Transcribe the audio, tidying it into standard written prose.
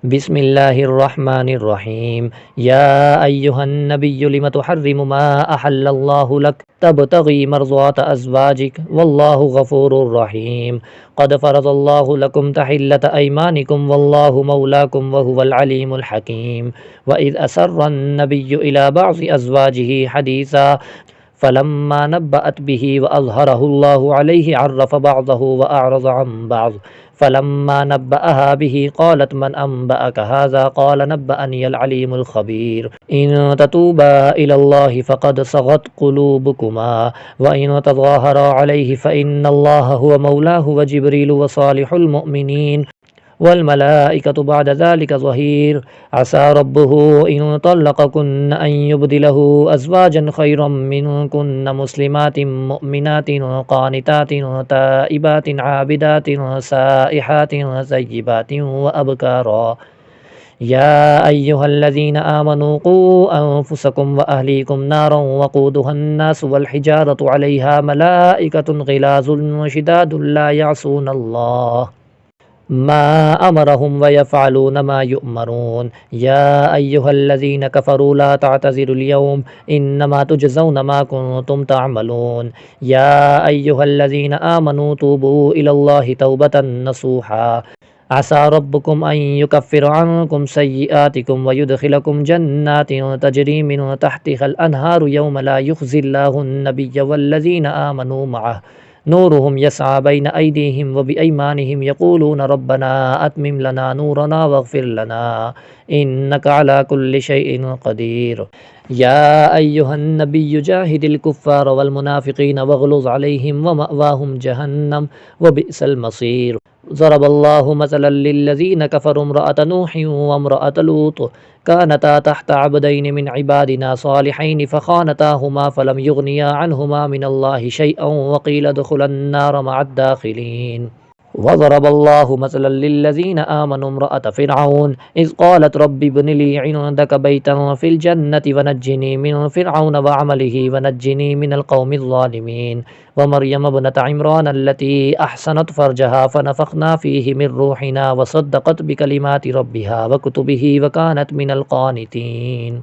बिस्मिल्लाहिर्रहमानिर्रहीम। या अय्युहन्नबिय्यु लिम तुहर्रिमु मा अहल्लल्लाहु लक तबतगी मर्ज़ात अज़वाजिक वल्लाहु गफूरुर रहीम। क़द फ़रज़ल्लाहु लकुम तहिल्लत अयमानिकुम वल्लाहु मौलाकुम व हुवल अलीमुल हकीम। व इज़ असर्रन नबिय्यु इला बअज़ि अज़वाजिही हदीसा फ़लम्मा नब्बअत बिही व अज़हरहुल्लाहु अलैहि अर्रफ़ बअज़हु व अअरज़ अन बअज़। फ़लम्मा नब्बअहा बिही क़ालत मन अंबअक हाज़ा क़ाल नब्बअनियल अलीमुल ख़बीर। इन ततूबा इलल्लाहि फ़क़द सग़त क़ुलूबुकुमा व इन तज़ाहरा अलैहि फ़इन्नल्लाह हुव मौलाहु व जिब्रीलु व सालिहुल मुअमिनीन वल मलाइकतु बअद ज़ालिका ज़हीर। असा रब्बुहु इन तल्लक़कुन्न अन युब्दिलहु अज़वाजन खैरम मिनकुन्न मुस्लिमातिन मुअमिनातिन क़ानितातिन ताइबातिन आबिदातिन साइहातिन सय्यिबातिन व अबकारा। या अय्युहल्लज़ीना आमनू क़ू अन्फुसकुम व अहलीकुम नारन वक़ूदुहन्नासु वल हिजारतु अलैहा मलाइकतुन ग़िलाज़ुन शिदादुन ला यअसूनल्लाह मा अमरहुम व यफ़अलून मा युअमरून। या अय्युहल्लज़ीना कफ़रू ला तअतज़िरुल यौम इन्नमा तुजज़ौन मा कुन्तुम तअमलून। या अय्युहल्लज़ीना आमनू तूबू इलल्लाहि तौबतन नसूहा। असा रब्बुकुम अन युकफ़्फ़िर अन्कुम सय्यिआतिकुम व युदख़िलकुम जन्नातिन तजरी मिन तहतिहल अनहारु यौम ला युख़ज़िल्लाहुन नबिय्य वल्लज़ीना आमनू मअह नूरुहुम यसआ बैन अयदीहिम व बिअयमानिहिम यक़ूलून रब्बना अत्मिम लना नूरना वग़फ़िर लना इन्नका अला कुल्लि शैइन क़दीर। या अय्युहन नबिय्यु जाहिदिल कुफ़्फ़ार वल मुनाफ़िक़ीन वग़्लुज़ अलैहिम व मअवाहुम जहन्नम व बिअसल मसीर। ज़रबल्लाहु मसलन लिल्लज़ीना कफ़रू इम्रअत नूहिन व इम्रअत लूत कानता तहत अब्दैनि मिन इबादिना सालिहैनि फ़ख़ानताहुमा फ़लम युग़निया अन्हुमा मिनल्लाहि शैअन व क़ील उद्ख़ुलन नार मअद दाख़िलीन। वज़रबल्लाहु मसलन लिल्लज़ीना आमनू इम्रअत फ़िरऔन इज़ क़ालत रब्बि इब्नि ली इंदक बैतन फ़िल जन्नति व नज्जिनी मिन फ़िरऔन व अमलिही व नज्जिनी मिनल क़ौमिज़ ज़ालिमीन। व मरियम इब्नत इमरान अल्लती अहसनत फ़रजहा फ़नफ़ख़ना फ़ीहि मिन रूहिना व सद्दक़त बिकलिमाति रब्बिहा व कुतुबिही व कानत मिनल क़ानितीन।